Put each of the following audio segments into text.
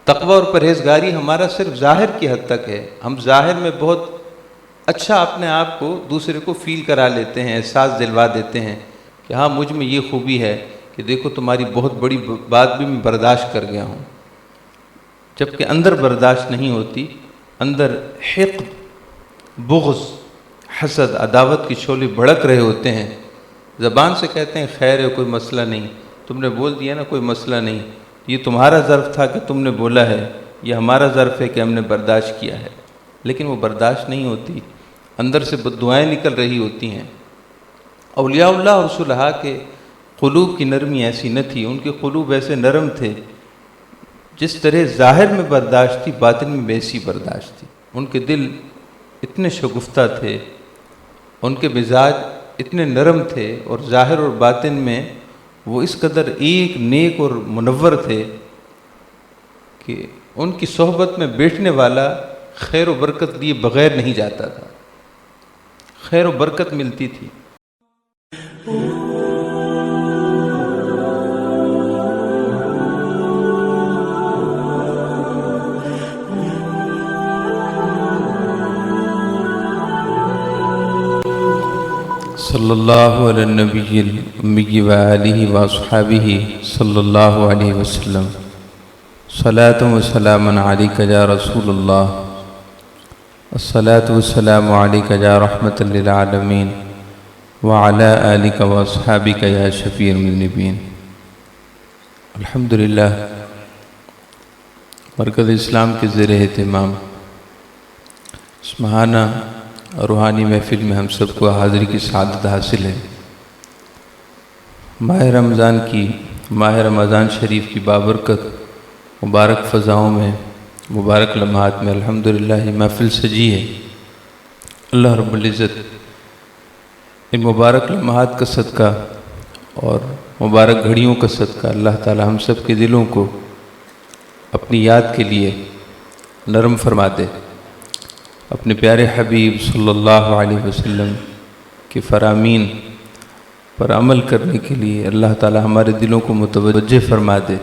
تقوی اور پرہیزگاری ہمارا صرف ظاہر کی حد تک ہے، ہم ظاہر میں بہت اچھا اپنے آپ کو دوسرے کو فیل کرا لیتے ہیں، احساس دلوا دیتے ہیں کہ ہاں مجھ میں یہ خوبی ہے کہ دیکھو تمہاری بہت بڑی بات بھی میں برداشت کر گیا ہوں، جبکہ اندر برداشت نہیں ہوتی، اندر حقد، بغض، حسد، عداوت کی شعلے بھڑک رہے ہوتے ہیں۔ زبان سے کہتے ہیں خیر ہے، کوئی مسئلہ نہیں، تم نے بول دیا نا کوئی مسئلہ نہیں، یہ تمہارا ظرف تھا کہ تم نے بولا ہے، یہ ہمارا ظرف ہے کہ ہم نے برداشت کیا ہے، لیکن وہ برداشت نہیں ہوتی، اندر سے بددعائیں نکل رہی ہوتی ہیں۔ اولیاء اللہ اور صلحاء کے قلوب کی نرمی ایسی نہ تھی، ان کے قلوب ایسے نرم تھے، جس طرح ظاہر میں برداشت تھی باطن میں ویسی برداشت تھی۔ ان کے دل اتنے شگفتہ تھے، ان کے مزاج اتنے نرم تھے، اور ظاہر اور باطن میں وہ اس قدر ایک نیک اور منور تھے کہ ان کی صحبت میں بیٹھنے والا خیر و برکت لیے بغیر نہیں جاتا تھا، خیر و برکت ملتی تھی۔ صلی اللہ علی النبی الامی وآلہ واصحابہ صلی اللہ علیہ وسلم، صلاۃ و سلام علیک یا رسول اللہ، الصلاۃ والسلام علیک یا رحمۃ للعالمین، وعلی آلک واصحابک یا شفیع المذنبین۔ الحمدللہ، مرکز اسلام کے زیر اہتمام اس ماہانہ روحانی محفل میں ہم سب کو حاضری کی سعادت حاصل ہے۔ ماہ رمضان شریف کی بابرکت مبارک فضاؤں میں، مبارک لمحات میں الحمدللہ یہ محفل سجی ہے۔ اللہ رب العزت ان مبارک لمحات کا صدقہ اور مبارک گھڑیوں کا صدقہ اللہ تعالی ہم سب کے دلوں کو اپنی یاد کے لیے نرم فرما دے، اپنے پیارے حبیب صلی اللہ علیہ وسلم کے فرامین پر عمل کرنے کے لیے اللہ تعالی ہمارے دلوں کو متوجہ فرما دے۔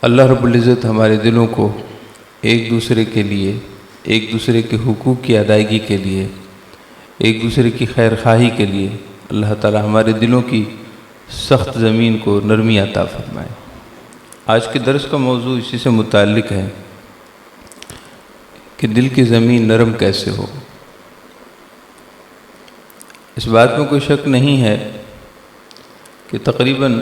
اللہ رب العزت ہمارے دلوں کو ایک دوسرے کے لیے، ایک دوسرے کے حقوق کی ادائیگی کے لیے، ایک دوسرے کی خیر خواہی کے لیے اللہ تعالی ہمارے دلوں کی سخت زمین کو نرمی عطا فرمائے۔ آج کے درس کا موضوع اسی سے متعلق ہے کہ دل کی زمین نرم کیسے ہو۔ اس بات میں کوئی شک نہیں ہے کہ تقریباً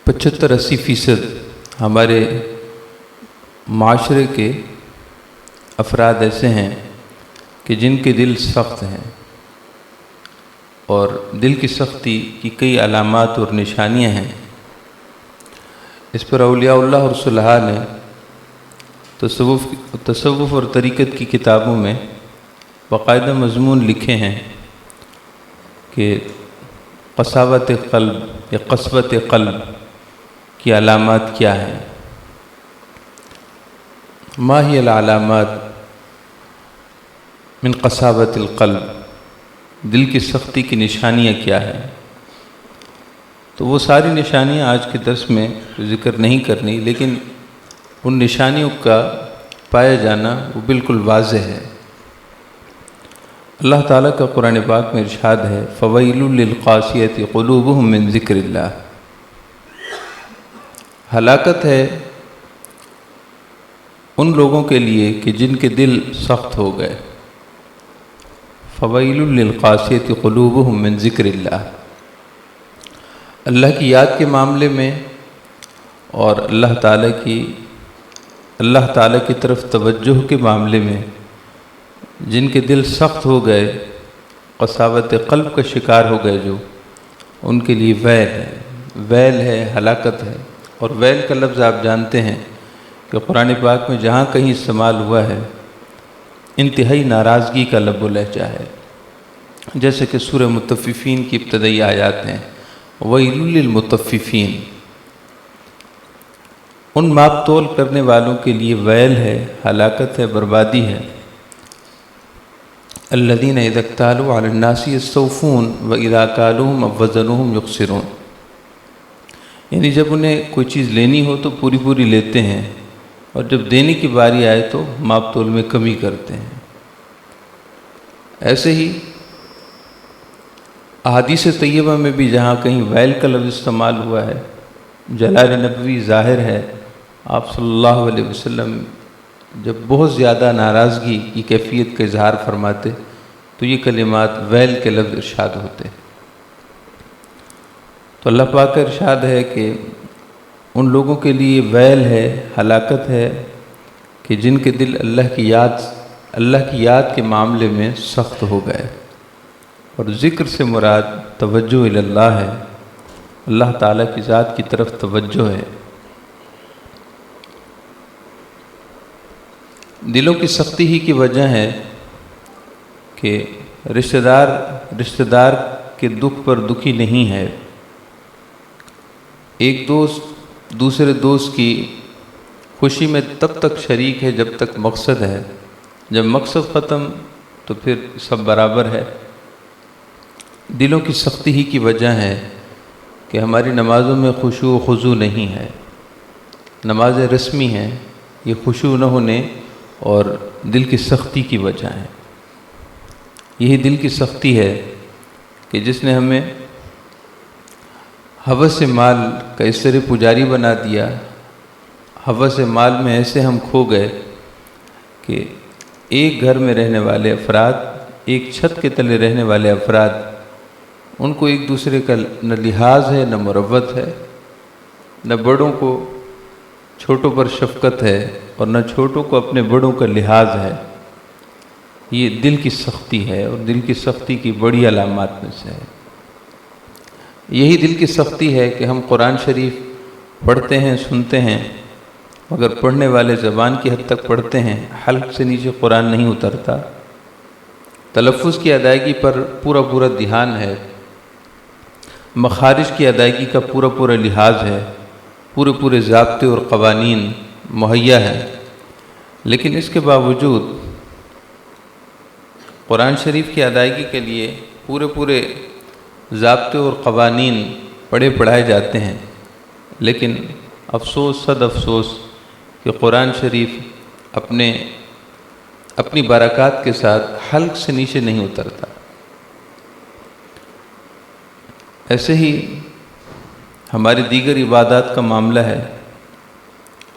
75-80% ہمارے معاشرے کے افراد ایسے ہیں کہ جن کے دل سخت ہیں، اور دل کی سختی کی کئی علامات اور نشانیاں ہیں۔ اس پر اولیاء اللہ اور صلحاء نے تصوف اور طریقت کی کتابوں میں باقاعدہ مضمون لکھے ہیں کہ قساوت قلب یا قسوت قلب کی علامات کیا ہیں۔ ما ہی العلامات من قساوت القلب، دل کی سختی کی نشانیاں کیا ہیں؟ تو وہ ساری نشانیاں آج کے درس میں ذکر نہیں کرنی، لیکن ان نشانیوں کا پایا جانا وہ بالکل واضح ہے۔ اللہ تعالیٰ کا قرآن پاک میں ارشاد ہے فَوَيْلٌ لِّلْقَاسِيَةِ قُلُوبُهُم مِّن ذِكْرِ اللَّهِ، ہلاکت ہے ان لوگوں کے لیے کہ جن کے دل سخت ہو گئے۔ فَوَيْلٌ لِّلْقَاسِيَةِ قُلُوبُهُم مِّن ذِكْرِ اللَّهِ، اللہ کی یاد کے معاملے میں اور اللہ تعالیٰ کی طرف توجہ کے معاملے میں جن کے دل سخت ہو گئے، قساوت قلب کا شکار ہو گئے، جو ان کے لیے ویل ہے، ہلاکت ہے۔ اور ویل کا لفظ آپ جانتے ہیں کہ قرآن پاک میں جہاں کہیں استعمال ہوا ہے انتہائی ناراضگی کا لب و لہجہ ہے، جیسے کہ سورہ مطففین کی ابتدائی آیات ہیں وَيْلٌ لِّلْمُطَفِّفِينَ، ان ماپ تول کرنے والوں کے لیے ویل ہے، ہلاکت ہے، بربادی ہے۔ الَّذِينَ إِذَا اكْتَالُوا عَلَى النَّاسِ يَسْتَوْفُونَ وَإِذَا كَالُوهُمْ أَو وَّزَنُوهُمْ يُخْسِرُونَ، یعنی جب انہیں کوئی چیز لینی ہو تو پوری پوری لیتے ہیں، اور جب دینے کی باری آئے تو ماپ تول میں کمی کرتے ہیں۔ ایسے ہی احادیث طیبہ میں بھی جہاں کہیں ویل کا لفظ استعمال ہوا ہے، جلال نبوی ظاہر ہے، آپ صلی اللہ علیہ وسلم جب بہت زیادہ ناراضگی کی کیفیت کا اظہار فرماتے تو یہ کلمات ویل کے لفظ ارشاد ہوتے۔ تو اللہ پاک کا ارشاد ہے کہ ان لوگوں کے لیے ویل ہے، ہلاکت ہے کہ جن کے دل اللہ کی یاد کے معاملے میں سخت ہو گئے۔ اور ذکر سے مراد توجہ الی اللہ ہے، اللہ تعالیٰ کی ذات کی طرف توجہ ہے۔ دلوں کی سختی ہی کی وجہ ہے کہ رشتہ دار کے دکھ پر دکھی نہیں ہے۔ ایک دوست دوسرے دوست کی خوشی میں تب تک شریک ہے جب تک مقصد ہے، جب مقصد ختم تو پھر سب برابر ہے۔ دلوں کی سختی ہی کی وجہ ہے کہ ہماری نمازوں میں خشوع و خضوع نہیں ہے۔ نمازیں رسمی ہیں، یہ خشوع نہ ہونے اور دل کی سختی کی وجہ ہے۔ یہی دل کی سختی ہے کہ جس نے ہمیں ہوس مال کا اس طرح پجاری بنا دیا، ہوس مال میں ایسے ہم کھو گئے کہ ایک گھر میں رہنے والے افراد، ایک چھت کے تلے رہنے والے افراد، ان کو ایک دوسرے کا نہ لحاظ ہے، نہ مروت ہے، نہ بڑوں کو چھوٹوں پر شفقت ہے اور نہ چھوٹوں کو اپنے بڑوں کا لحاظ ہے۔ یہ دل کی سختی ہے، اور دل کی سختی کی بڑی علامات میں سے ہے۔ یہی دل کی سختی ہے کہ ہم قرآن شریف پڑھتے ہیں، سنتے ہیں، مگر پڑھنے والے زبان کی حد تک پڑھتے ہیں، حلق سے نیچے قرآن نہیں اترتا۔ تلفظ کی ادائیگی پر پورا دھیان ہے، مخارج کی ادائیگی کا پورا لحاظ ہے، پورے ضابطے اور قوانین مہیا ہیں، لیکن اس کے باوجود قرآن شریف کی ادائیگی کے لیے پورے ضابطے اور قوانین پڑھائے جاتے ہیں، لیکن افسوس صد افسوس کہ قرآن شریف اپنی برکات کے ساتھ حلق سے نیچے نہیں اترتا۔ ایسے ہی ہماری دیگر عبادات کا معاملہ ہے۔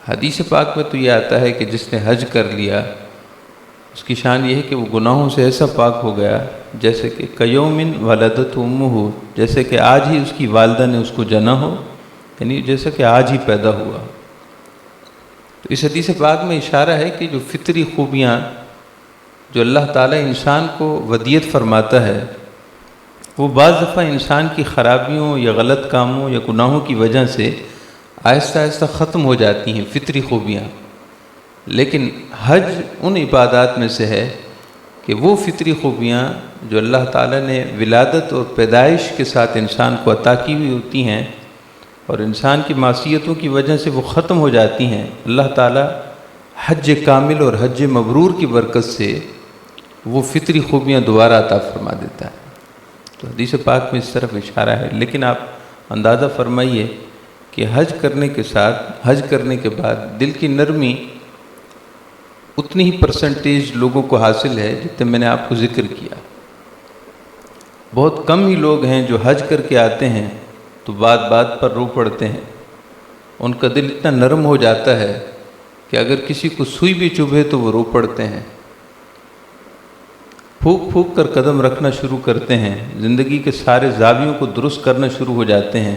حدیث پاک میں تو یہ آتا ہے کہ جس نے حج کر لیا اس کی شان یہ ہے کہ وہ گناہوں سے ایسا پاک ہو گیا جیسے کہ کیومن ولدت امہ، جیسے کہ آج ہی اس کی والدہ نے اس کو جنا ہو، یعنی جیسے کہ آج ہی پیدا ہوا۔ تو اس حدیث پاک میں اشارہ ہے کہ جو فطری خوبیاں جو اللہ تعالیٰ انسان کو ودیت فرماتا ہے، وہ بعض دفعہ انسان کی خرابیوں یا غلط کاموں یا گناہوں کی وجہ سے آہستہ ختم ہو جاتی ہیں، فطری خوبیاں۔ لیکن حج ان عبادات میں سے ہے کہ وہ فطری خوبیاں جو اللہ تعالیٰ نے ولادت اور پیدائش کے ساتھ انسان کو عطا کی ہوئی ہوتی ہیں اور انسان کی معصیتوں کی وجہ سے وہ ختم ہو جاتی ہیں، اللہ تعالیٰ حج کامل اور حج مبرور کی برکت سے وہ فطری خوبیاں دوبارہ عطا فرما دیتا ہے۔ تو حدیث پاک میں اس طرف اشارہ ہے، لیکن آپ اندازہ فرمائیے کہ حج کرنے کے بعد دل کی نرمی اتنی ہی پرسنٹیج لوگوں کو حاصل ہے جتنے میں نے آپ کو ذکر کیا۔ بہت کم ہی لوگ ہیں جو حج کر کے آتے ہیں تو بات پر رو پڑتے ہیں۔ ان کا دل اتنا نرم ہو جاتا ہے کہ اگر کسی کو سوئی بھی چبھے تو وہ رو پڑتے ہیں، پھونک کر قدم رکھنا شروع کرتے ہیں، زندگی کے سارے زاویوں کو درست کرنا شروع ہو جاتے ہیں۔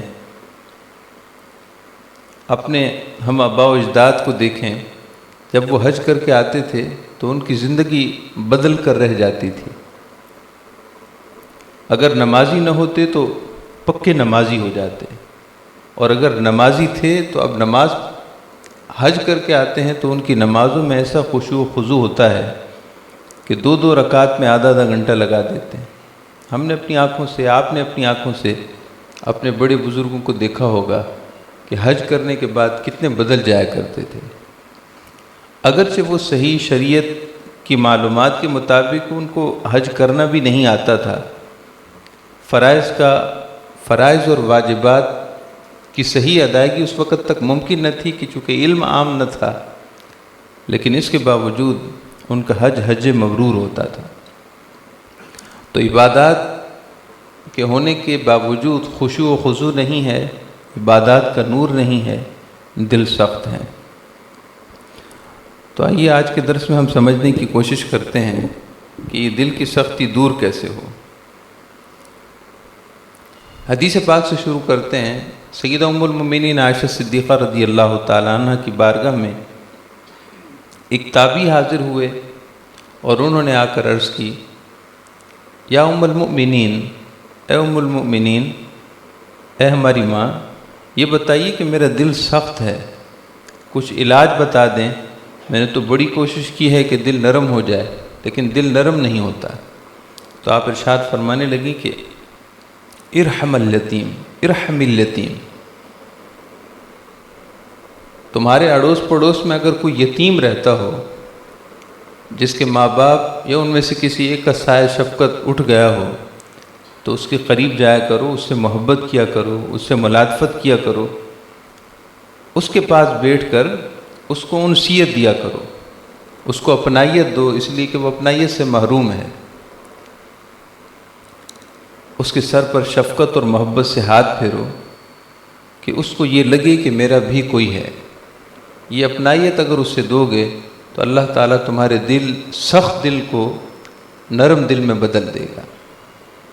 اپنے ہم آباء و اجداد کو دیکھیں، جب وہ حج کر کے آتے تھے تو ان کی زندگی بدل کر رہ جاتی تھی۔ اگر نمازی نہ ہوتے تو پکے نمازی ہو جاتے، اور اگر نمازی تھے تو اب حج کر کے آتے ہیں تو ان کی نمازوں میں ایسا خشوع و خضوع ہوتا ہے کہ 2 رکعت میں آدھا گھنٹہ لگا دیتے ہیں۔ ہم نے اپنی آنکھوں سے، آپ نے اپنی آنکھوں سے اپنے بڑے بزرگوں کو دیکھا ہوگا کہ حج کرنے کے بعد کتنے بدل جایا کرتے تھے۔ اگرچہ وہ صحیح شریعت کی معلومات کے مطابق ان کو حج کرنا بھی نہیں آتا تھا، فرائض اور واجبات کی صحیح ادائیگی اس وقت تک ممکن نہ تھی کہ چونکہ علم عام نہ تھا، لیکن اس کے باوجود ان کا حج مبرور ہوتا تھا۔ تو عبادات کے ہونے کے باوجود خشوع و خضوع نہیں ہے، عبادات کا نور نہیں ہے، دل سخت ہے۔ تو آئیے آج کے درس میں ہم سمجھنے کی کوشش کرتے ہیں کہ یہ دل کی سختی دور کیسے ہو۔ حدیث پاک سے شروع کرتے ہیں۔ سیدہ ام المؤمنین عائشہ صدیقہ رضی اللہ تعالیٰ عنہ کی بارگاہ میں ایک تابعی حاضر ہوئے اور انہوں نے آ کر عرض کی، یا ام المؤمنین، اے ام المؤمنین، اے ہماری ماں، یہ بتائیے کہ میرا دل سخت ہے، کچھ علاج بتا دیں۔ میں نے تو بڑی کوشش کی ہے کہ دل نرم ہو جائے، لیکن دل نرم نہیں ہوتا۔ تو آپ ارشاد فرمانے لگی کہ ارحم الیتیم، ارحم الیتیم، تمہارے اڑوس پڑوس میں اگر کوئی یتیم رہتا ہو جس کے ماں باپ یا ان میں سے کسی ایک کا سایہ شفقت اٹھ گیا ہو، تو اس کے قریب جایا کرو، اس سے محبت کیا کرو، اس سے ملاطفت کیا کرو، اس کے پاس بیٹھ کر اس کو انسیت دیا کرو، اس کو اپنائیت دو، اس لیے کہ وہ اپنائیت سے محروم ہے۔ اس کے سر پر شفقت اور محبت سے ہاتھ پھیرو کہ اس کو یہ لگے کہ میرا بھی کوئی ہے۔ یہ اپنائیت اگر اس سے دو گے تو اللہ تعالیٰ تمہارے دل، سخت دل کو نرم دل میں بدل دے گا،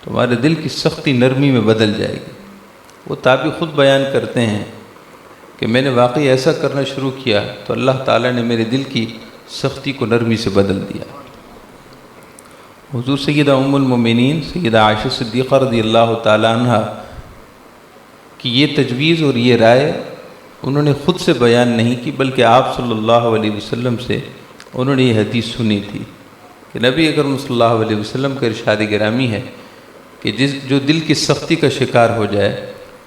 تمہارے دل کی سختی نرمی میں بدل جائے گی۔ وہ تابعی خود بیان کرتے ہیں کہ میں نے واقعی ایسا کرنا شروع کیا تو اللہ تعالیٰ نے میرے دل کی سختی کو نرمی سے بدل دیا۔ حضور سیدہ ام المؤمنین سیدہ عائشہ صدیقہ رضی اللہ تعالیٰ عنہ کی یہ تجویز اور یہ رائے انہوں نے خود سے بیان نہیں کی، بلکہ آپ صلی اللہ علیہ وسلم سے انہوں نے یہ حدیث سنی تھی کہ نبی اکرم صلی اللہ علیہ وسلم کا ارشاد گرامی ہے کہ جو دل کی سختی کا شکار ہو جائے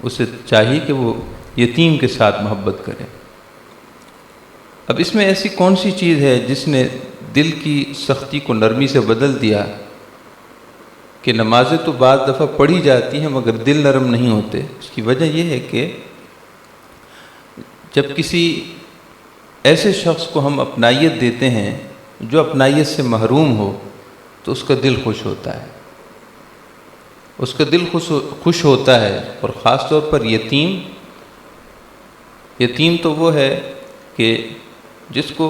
اسے چاہیے کہ وہ یتیم کے ساتھ محبت کرے۔ اب اس میں ایسی کون سی چیز ہے جس نے دل کی سختی کو نرمی سے بدل دیا کہ نمازیں تو بعض دفعہ پڑھی جاتی ہیں مگر دل نرم نہیں ہوتے؟ اس کی وجہ یہ ہے کہ جب کسی ایسے شخص کو ہم اپنائیت دیتے ہیں جو اپنائیت سے محروم ہو تو اس کا دل خوش ہوتا ہے، اس کا دل خوش ہوتا ہے۔ اور خاص طور پر یتیم تو وہ ہے کہ جس کو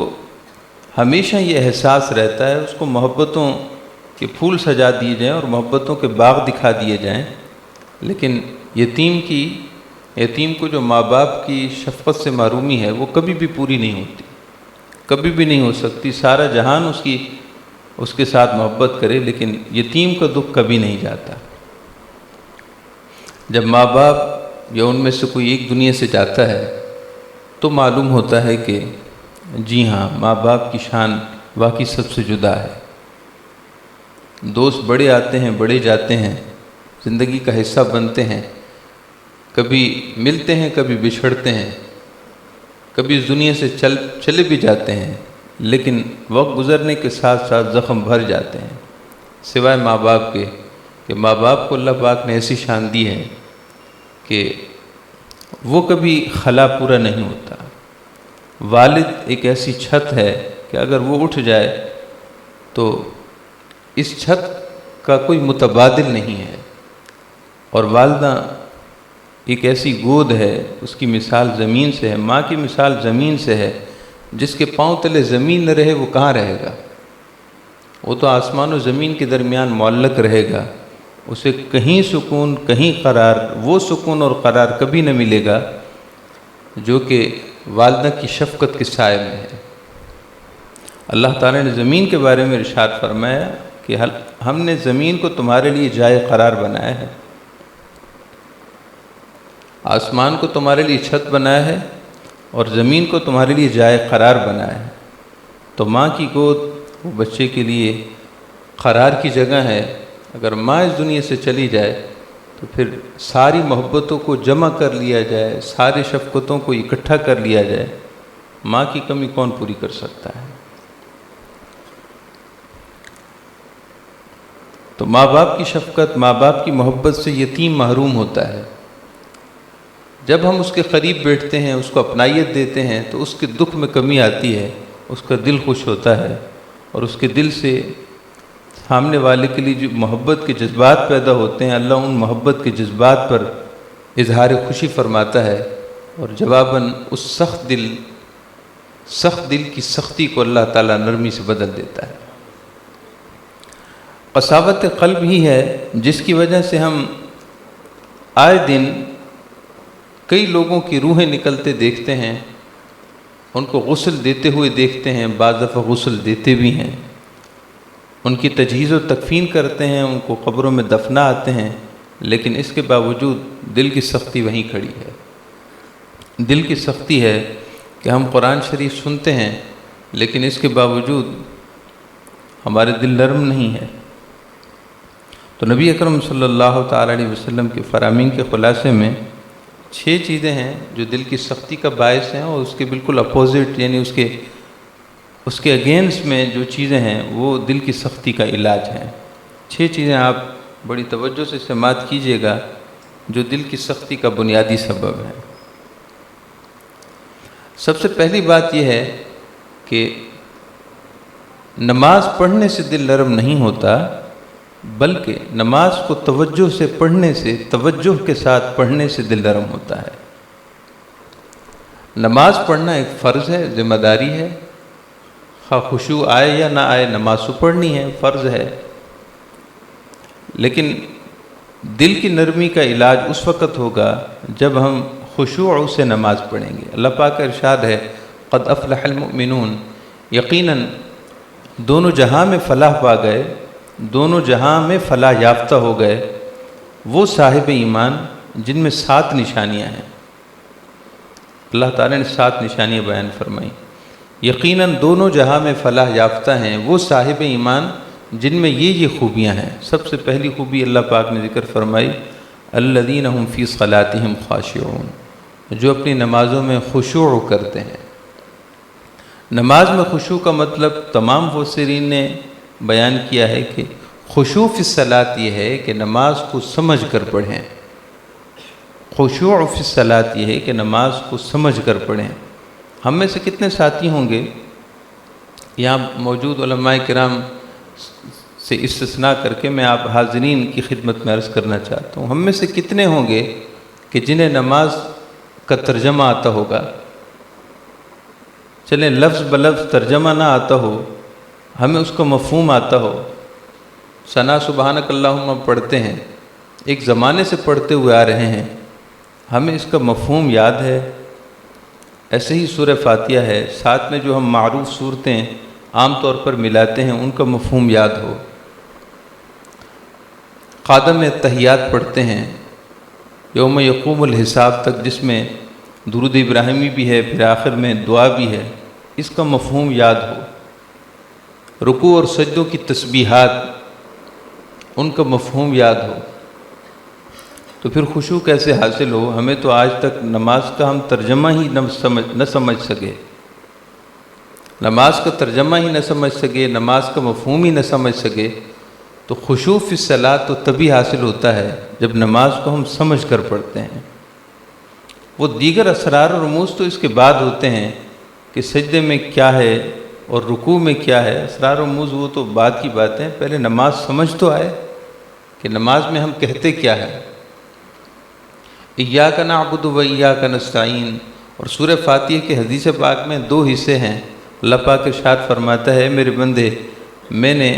ہمیشہ یہ احساس رہتا ہے، اس کو محبتوں کے پھول سجا دیے جائیں اور محبتوں کے باغ دکھا دیے جائیں، لیکن یتیم کو جو ماں باپ کی شفقت سے محرومی ہے وہ کبھی بھی پوری نہیں ہوتی، کبھی بھی نہیں ہو سکتی۔ سارا جہان اس کے ساتھ محبت کرے لیکن یتیم کا دکھ کبھی نہیں جاتا۔ جب ماں باپ یا ان میں سے کوئی ایک دنیا سے جاتا ہے تو معلوم ہوتا ہے کہ جی ہاں، ماں باپ کی شان واقعی سب سے جدا ہے۔ دوست بڑے آتے ہیں، بڑے جاتے ہیں، زندگی کا حصہ بنتے ہیں، کبھی ملتے ہیں، کبھی بچھڑتے ہیں، کبھی اس دنیا سے چلے بھی جاتے ہیں، لیکن وقت گزرنے کے ساتھ ساتھ زخم بھر جاتے ہیں، سوائے ماں باپ کے، کہ ماں باپ کو اللہ پاک نے ایسی شان دی ہے کہ وہ کبھی خلا پورا نہیں ہوتا۔ والد ایک ایسی چھت ہے کہ اگر وہ اٹھ جائے تو اس چھت کا کوئی متبادل نہیں ہے، اور والدہ ایک ایسی گود ہے، اس کی مثال زمین سے ہے، ماں کی مثال زمین سے ہے۔ جس کے پاؤں تلے زمین نہ رہے وہ کہاں رہے گا؟ وہ تو آسمان و زمین کے درمیان معلق رہے گا، اسے کہیں سکون، کہیں قرار، وہ سکون اور قرار کبھی نہ ملے گا جو کہ والدہ کی شفقت کے سائے میں ہے۔ اللہ تعالیٰ نے زمین کے بارے میں ارشاد فرمایا کہ ہم نے زمین کو تمہارے لیے جائے قرار بنایا ہے، آسمان کو تمہارے لیے چھت بنایا ہے اور زمین کو تمہارے لیے جائے قرار بنایا ہے۔ تو ماں کی گود وہ بچے کے لیے قرار کی جگہ ہے۔ اگر ماں اس دنیا سے چلی جائے تو پھر ساری محبتوں کو جمع کر لیا جائے، ساری شفقتوں کو اکٹھا کر لیا جائے، ماں کی کمی کون پوری کر سکتا ہے؟ تو ماں باپ کی شفقت، ماں باپ کی محبت سے یتیم محروم ہوتا ہے۔ جب ہم اس کے قریب بیٹھتے ہیں، اس کو اپنائیت دیتے ہیں، تو اس کے دکھ میں کمی آتی ہے، اس کا دل خوش ہوتا ہے، اور اس کے دل سے سامنے والے کے لیے جو محبت کے جذبات پیدا ہوتے ہیں، اللہ ان محبت کے جذبات پر اظہار خوشی فرماتا ہے، اور جواباً اس سخت دل کی سختی کو اللہ تعالیٰ نرمی سے بدل دیتا ہے۔ قساوت قلب ہی ہے جس کی وجہ سے ہم آئے دن کئی لوگوں کی روحیں نکلتے دیکھتے ہیں، ان کو غسل دیتے ہوئے دیکھتے ہیں، بعض دفعہ غسل دیتے بھی ہیں، ان کی تجہیز و تکفین کرتے ہیں، ان کو قبروں میں دفنا آتے ہیں، لیکن اس کے باوجود دل کی سختی وہیں کھڑی ہے۔ دل کی سختی ہے کہ ہم قرآن شریف سنتے ہیں، لیکن اس کے باوجود ہمارے دل نرم نہیں ہے۔ تو نبی اکرم صلی اللہ تعالیٰ علیہ وسلم کے فرامین کے خلاصے میں 6 چیزیں ہیں جو دل کی سختی کا باعث ہیں، اور اس کے بالکل اپوزٹ یعنی اس کے اگینسٹ میں جو چیزیں ہیں وہ دل کی سختی کا علاج ہیں۔ 6 چیزیں آپ بڑی توجہ سے سماعت کیجیے گا جو دل کی سختی کا بنیادی سبب ہے۔ سب سے پہلی بات یہ ہے کہ نماز پڑھنے سے دل نرم نہیں ہوتا، بلکہ نماز کو توجہ سے پڑھنے سے، توجہ کے ساتھ پڑھنے سے دل نرم ہوتا ہے۔ نماز پڑھنا ایک فرض ہے، ذمہ داری ہے، خواہ خشوع آئے یا نہ آئے، نماز تو پڑھنی ہے، فرض ہے۔ لیکن دل کی نرمی کا علاج اس وقت ہوگا جب ہم خشوع سے نماز پڑھیں گے۔ اللہ پاک کا ارشاد ہے قد افلح المؤمنون، یقیناً دونوں جہاں میں فلاح پا گئے، دونوں جہاں میں فلاح یافتہ ہو گئے وہ صاحب ایمان جن میں 7 نشانیاں ہیں۔ اللہ تعالیٰ نے 7 نشانیاں بیان فرمائیں۔ یقیناً دونوں جہاں میں فلاح یافتہ ہیں وہ صاحب ایمان جن میں یہ خوبیاں ہیں۔ سب سے پہلی خوبی اللہ پاک نے ذکر فرمائی الذین هم فی صلاتہم خاشعون، جو اپنی نمازوں میں خشوع کرتے ہیں۔ نماز میں خشوع کا مطلب تمام مفسرین نے بیان کیا ہے کہ خشوع فی الصلاۃ یہ ہے کہ نماز کو سمجھ کر پڑھیں۔ خشوع فی الصلاۃ یہ ہے کہ نماز کو سمجھ کر پڑھیں۔ ہم میں سے کتنے ساتھی ہوں گے، یہاں موجود علماء کرام سے استثناء کر کے میں آپ حاضرین کی خدمت میں عرض کرنا چاہتا ہوں، ہم میں سے کتنے ہوں گے کہ جنہیں نماز کا ترجمہ آتا ہوگا؟ چلیں لفظ بلفظ ترجمہ نہ آتا ہو، ہمیں اس کا مفہوم آتا ہو۔ ثنا سبحانک اللہم پڑھتے ہیں، ایک زمانے سے پڑھتے ہوئے آ رہے ہیں، ہمیں اس کا مفہوم یاد ہے۔ ایسے ہی سورہ فاتحہ ہے، ساتھ میں جو ہم معروف صورتیں عام طور پر ملاتے ہیں ان کا مفہوم یاد ہو۔ قادم تحیات پڑھتے ہیں یوم یقوم الحساب تک، جس میں درود ابراہیمی بھی ہے، پھر آخر میں دعا بھی ہے، اس کا مفہوم یاد ہو۔ رکوع اور سجدوں کی تسبیحات، ان کا مفہوم یاد ہو، تو پھر خشوع کیسے حاصل ہو؟ ہمیں تو آج تک نماز کا ہم ترجمہ ہی نہ سمجھ سکے، نماز کا ترجمہ ہی نہ سمجھ سکے، نماز کا مفہوم ہی نہ سمجھ سکے، تو خشوع فی الصلاۃ تو تبھی حاصل ہوتا ہے جب نماز کو ہم سمجھ کر پڑھتے ہیں۔ وہ دیگر اسرار اور رموز تو اس کے بعد ہوتے ہیں کہ سجدے میں کیا ہے اور رکوع میں کیا ہے، اسرار و رموز وہ تو بعد کی باتیں، پہلے نماز سمجھ تو آئے کہ نماز میں ہم کہتے کیا ہے۔ ایاک نعبد و ایاک نستعین، اور سورہ فاتحہ کے حدیث پاک میں 2 حصے ہیں۔ اللہ پاک ارشاد فرماتا ہے میرے بندے، میں نے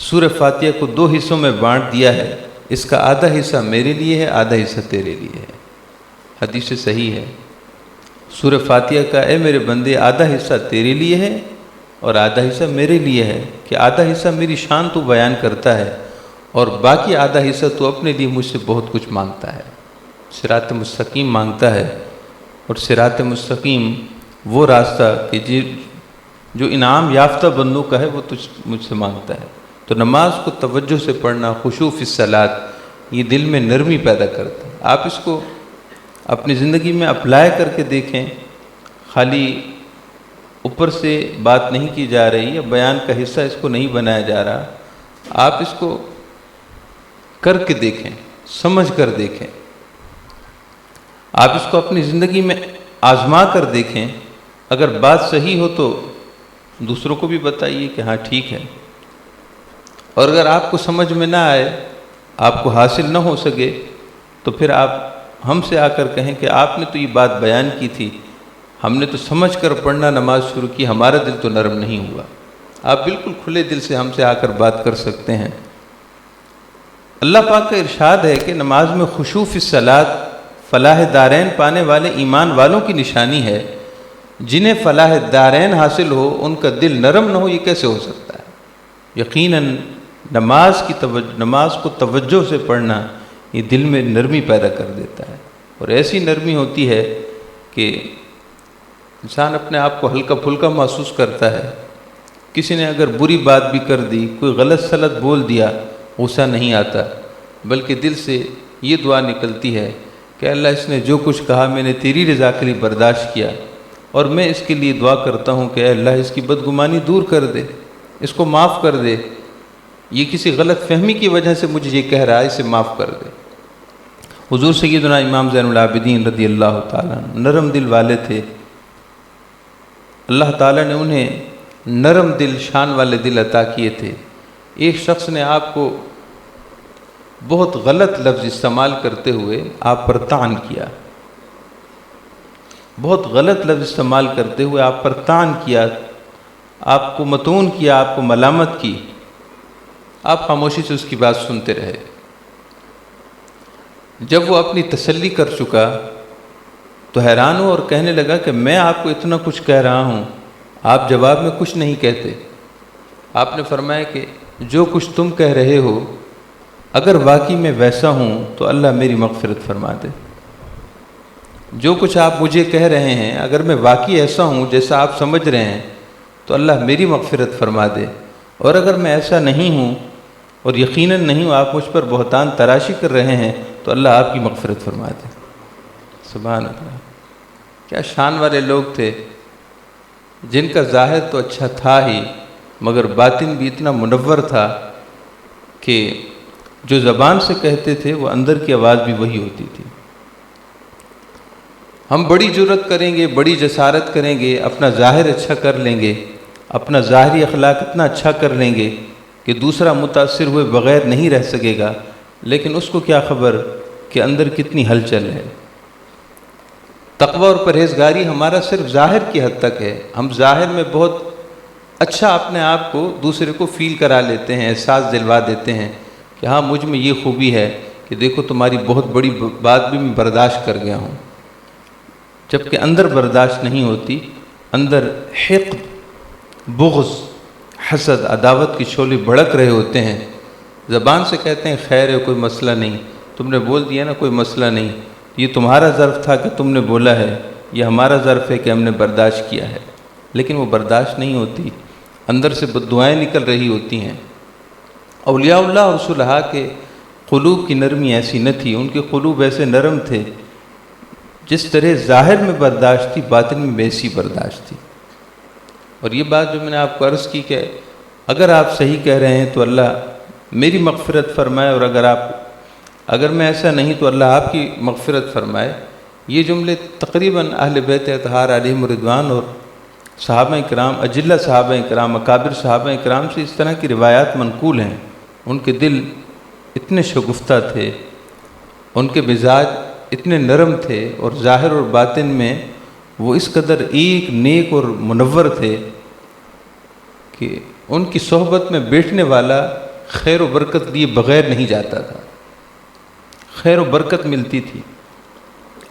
سورہ فاتحہ کو 2 حصوں میں بانٹ دیا ہے، اس کا آدھا حصہ میرے لیے ہے، آدھا حصہ تیرے لیے ہے۔ حدیث صحیح ہے، سورہ فاتحہ کا اے میرے بندے آدھا حصہ تیرے لیے ہے اور آدھا حصہ میرے لیے ہے، کہ آدھا حصہ میری شان تو بیان کرتا ہے اور باقی آدھا حصہ تو اپنے لیے مجھ سے بہت کچھ مانگتا ہے، صراط مستقیم مانگتا ہے۔ اور صراط مستقیم وہ راستہ کہ جو انعام یافتہ بندوں کا ہے وہ مجھ سے مانگتا ہے۔ تو نماز کو توجہ سے پڑھنا، خشوع فی الصلاۃ، یہ دل میں نرمی پیدا کرتا ہے۔ آپ اس کو اپنی زندگی میں اپلائی کر کے دیکھیں، خالی اوپر سے بات نہیں کی جا رہی یا بیان کا حصہ اس کو نہیں بنایا جا رہا، آپ اس کو کر کے دیکھیں، سمجھ کر دیکھیں۔ آپ اس کو اپنی زندگی میں آزما کر دیکھیں، اگر بات صحیح ہو تو دوسروں کو بھی بتائیے کہ ہاں ٹھیک ہے، اور اگر آپ کو سمجھ میں نہ آئے، آپ کو حاصل نہ ہو سکے، تو پھر آپ ہم سے آ کر کہیں کہ آپ نے تو یہ بات بیان کی تھی، ہم نے تو سمجھ کر پڑھنا نماز شروع کی، ہمارا دل تو نرم نہیں ہوا۔ آپ بالکل کھلے دل سے ہم سے آ کر بات کر سکتے ہیں۔ اللہ پاک کا ارشاد ہے کہ نماز میں خشوع فی الصلاۃ فلاح دارین پانے والے ایمان والوں کی نشانی ہے۔ جنہیں فلاح دارین حاصل ہو، ان کا دل نرم نہ ہو، یہ کیسے ہو سکتا ہے؟ یقیناً نماز کو توجہ سے پڑھنا یہ دل میں نرمی پیدا کر دیتا ہے، اور ایسی نرمی ہوتی ہے کہ انسان اپنے آپ کو ہلکا پھلکا محسوس کرتا ہے۔ کسی نے اگر بری بات بھی کر دی، کوئی غلط سلط بول دیا، غصہ نہیں آتا، بلکہ دل سے یہ دعا نکلتی ہے کہ اللہ اس نے جو کچھ کہا میں نے تیری رضا کے لیے برداشت کیا، اور میں اس کے لیے دعا کرتا ہوں کہ اے اللہ اس کی بدگمانی دور کر دے، اس کو معاف کر دے، یہ کسی غلط فہمی کی وجہ سے مجھے یہ کہہ رہا ہے، اسے معاف کر دے۔ حضور سیدنا امام زین العابدین رضی اللہ تعالیٰ نرم دل والے تھے۔ اللہ تعالیٰ نے انہیں نرم دل، شان والے دل عطا کیے تھے۔ ایک شخص نے آپ کو بہت غلط لفظ استعمال کرتے ہوئے آپ پر طعن کیا، بہت غلط لفظ استعمال کرتے ہوئے آپ پر طعن کیا، آپ کو متون کیا، آپ کو ملامت کی، آپ خاموشی سے اس کی بات سنتے رہے۔ جب وہ اپنی تسلی کر چکا تو حیران ہو اور کہنے لگا کہ میں آپ کو اتنا کچھ کہہ رہا ہوں، آپ جواب میں کچھ نہیں کہتے۔ آپ نے فرمایا کہ جو کچھ تم کہہ رہے ہو اگر واقعی میں ویسا ہوں تو اللہ میری مغفرت فرما دے۔ جو کچھ آپ مجھے کہہ رہے ہیں اگر میں واقعی ایسا ہوں جیسا آپ سمجھ رہے ہیں تو اللہ میری مغفرت فرما دے، اور اگر میں ایسا نہیں ہوں اور یقیناً نہیں ہوں، آپ مجھ پر بہتان تراشی کر رہے ہیں، تو اللہ آپ کی مغفرت فرما دے۔ سبحان اللہ، کیا شان والے لوگ تھے، جن کا ظاہر تو اچھا تھا ہی مگر باطن بھی اتنا منور تھا کہ جو زبان سے کہتے تھے وہ اندر کی آواز بھی وہی ہوتی تھی۔ ہم بڑی جرت کریں گے، بڑی جسارت کریں گے، اپنا ظاہر اچھا کر لیں گے، اپنا ظاہری اخلاق اتنا اچھا کر لیں گے کہ دوسرا متاثر ہوئے بغیر نہیں رہ سکے گا، لیکن اس کو کیا خبر کہ اندر کتنی ہلچل ہے۔ تقوی اور پرہیزگاری ہمارا صرف ظاہر کی حد تک ہے، ہم ظاہر میں بہت اچھا اپنے آپ کو دوسرے کو فیل کرا لیتے ہیں، احساس دلوا دیتے ہیں کہ ہاں مجھ میں یہ خوبی ہے کہ دیکھو تمہاری بہت بڑی بات بھی میں برداشت کر گیا ہوں، جبکہ اندر برداشت نہیں ہوتی، اندر حقد، بغض، حسد، عداوت کی شعلے بھڑک رہے ہوتے ہیں۔ زبان سے کہتے ہیں خیر ہے، کوئی مسئلہ نہیں، تم نے بول دیا نا، کوئی مسئلہ نہیں، یہ تمہارا ظرف تھا کہ تم نے بولا ہے، یہ ہمارا ظرف ہے کہ ہم نے برداشت کیا ہے، لیکن وہ برداشت نہیں ہوتی، اندر سے بددعائیں نکل رہی ہوتی ہیں۔ اولیاء اللہ اور صلحاء کے قلوب کی نرمی ایسی نہ تھی، ان کے قلوب ایسے نرم تھے، جس طرح ظاہر میں برداشت تھی باطن میں ویسی برداشت تھی۔ اور یہ بات جو میں نے آپ کو عرض کی کہ اگر آپ صحیح کہہ رہے ہیں تو اللہ میری مغفرت فرمائے، اور اگر میں ایسا نہیں تو اللہ آپ کی مغفرت فرمائے، یہ جملے تقریباً اہل بیت اطہار علیہم رضوان اور صحابہ کرام، اجلہ صحابہ کرام، اکابر صحابہ کرام سے اس طرح کی روایات منقول ہیں۔ ان کے دل اتنے شگفتہ تھے، ان کے مزاج اتنے نرم تھے، اور ظاہر اور باطن میں وہ اس قدر ایک نیک اور منور تھے کہ ان کی صحبت میں بیٹھنے والا خیر و برکت لیے بغیر نہیں جاتا تھا، خیر و برکت ملتی تھی۔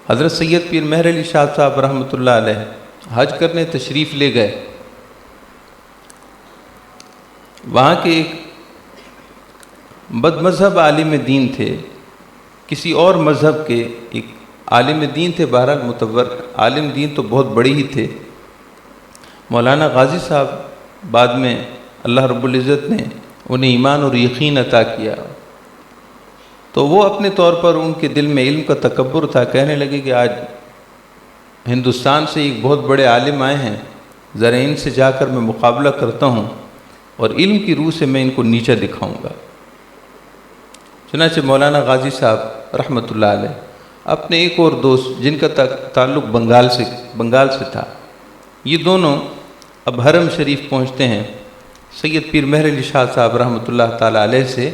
حضرت سید پیر مہر علی شاہ صاحب رحمۃ اللہ علیہ حج کرنے تشریف لے گئے، وہاں کے ایک بد مذہب عالم دین تھے، کسی اور مذہب کے ایک عالم دین تھے، بہرحال متور عالم دین تو بہت بڑے ہی تھے، مولانا غازی صاحب۔ بعد میں اللہ رب العزت نے انہیں ایمان اور یقین عطا کیا، تو وہ اپنے طور پر ان کے دل میں علم کا تکبر تھا، کہنے لگے کہ آج ہندوستان سے ایک بہت بڑے عالم آئے ہیں، ذرا ان سے جا کر میں مقابلہ کرتا ہوں اور علم کی روح سے میں ان کو نیچا دکھاؤں گا۔ چنانچہ مولانا غازی صاحب رحمۃ اللہ علیہ اپنے ایک اور دوست جن کا تعلق بنگال سے تھا، یہ دونوں اب حرم شریف پہنچتے ہیں سید پیر مہر علی شاہ صاحب رحمۃ اللہ تعالیٰ علیہ سے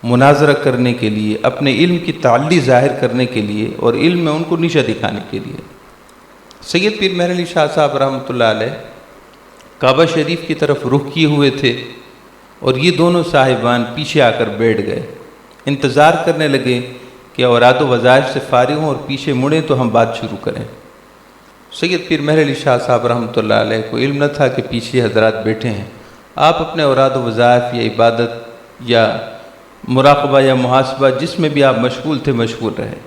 مناظرہ کرنے کے لیے، اپنے علم کی تعلی ظاہر کرنے کے لیے اور علم میں ان کو نیشہ دکھانے کے لیے۔ سید پیر مہر علی شاہ صاحب رحمۃ اللہ علیہ کعبہ شریف کی طرف رخ کیے ہوئے تھے اور یہ دونوں صاحبان پیچھے آ کر بیٹھ گئے، انتظار کرنے لگے کہ اوراد و وظائف سے فارغ ہوں اور پیچھے مڑیں تو ہم بات شروع کریں۔ سید پیر مہر علی شاہ صاحب رحمۃ اللہ علیہ کو علم نہ تھا کہ پیچھے حضرات بیٹھے ہیں، آپ اپنے اوراد و وظائف یا عبادت یا مراقبہ یا محاسبہ جس میں بھی آپ مشغول تھے مشغول رہے۔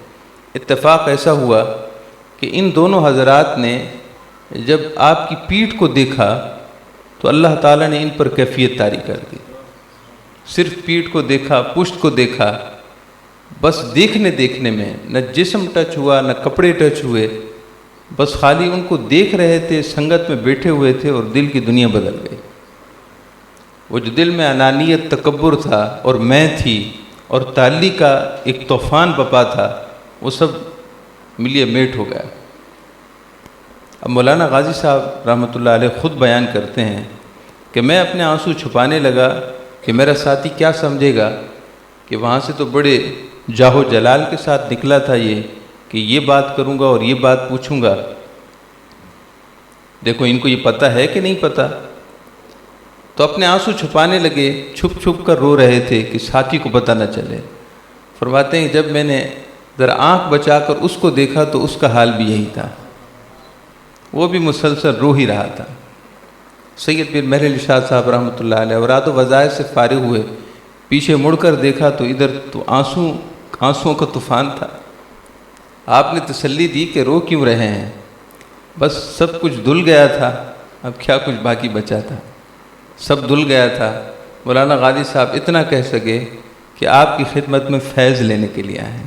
اتفاق ایسا ہوا کہ ان دونوں حضرات نے جب آپ کی پیٹھ کو دیکھا تو اللہ تعالیٰ نے ان پر کیفیت طاری کر دی۔ صرف پیٹھ کو دیکھا، پشت کو دیکھا، بس دیکھنے میں نہ جسم ٹچ ہوا نہ کپڑے ٹچ ہوئے، بس خالی ان کو دیکھ رہے تھے، سنگت میں بیٹھے ہوئے تھے اور دل کی دنیا بدل گئی۔ وہ جو دل میں انانیت، تکبر تھا اور میں تھی اور تعلی کا ایک طوفان بپا تھا، وہ سب ملیے میٹ ہو گیا۔ اب مولانا غازی صاحب رحمۃ اللہ علیہ خود بیان کرتے ہیں کہ میں اپنے آنسو چھپانے لگا کہ میرا ساتھی کیا سمجھے گا کہ وہاں سے تو بڑے جاہ و جلال کے ساتھ نکلا تھا یہ کہ یہ بات کروں گا اور یہ بات پوچھوں گا۔ دیکھو ان کو یہ پتہ ہے کہ نہیں پتہ، تو اپنے آنسو چھپانے لگے، چھپ کر رو رہے تھے کہ ساتھی کو پتہ نہ چلے۔ فرماتے ہیں جب میں نے ذرا آنکھ بچا کر اس کو دیکھا تو اس کا حال بھی یہی تھا، وہ بھی مسلسل رو ہی رہا تھا۔ سید پیر مہر علی شاہ صاحب رحمۃ اللہ علیہ اوراد و وظائف سے فارغ ہوئے، پیچھے مڑ کر دیکھا تو ادھر تو آنسوؤں کا طوفان تھا۔ آپ نے تسلی دی کہ رو کیوں رہے ہیں، بس سب کچھ دھل گیا تھا، اب کیا کچھ باقی بچا تھا، سب دھل گیا تھا۔ مولانا غازی صاحب اتنا کہہ سکے کہ آپ کی خدمت میں فیض لینے کے لیے آئے ہیں،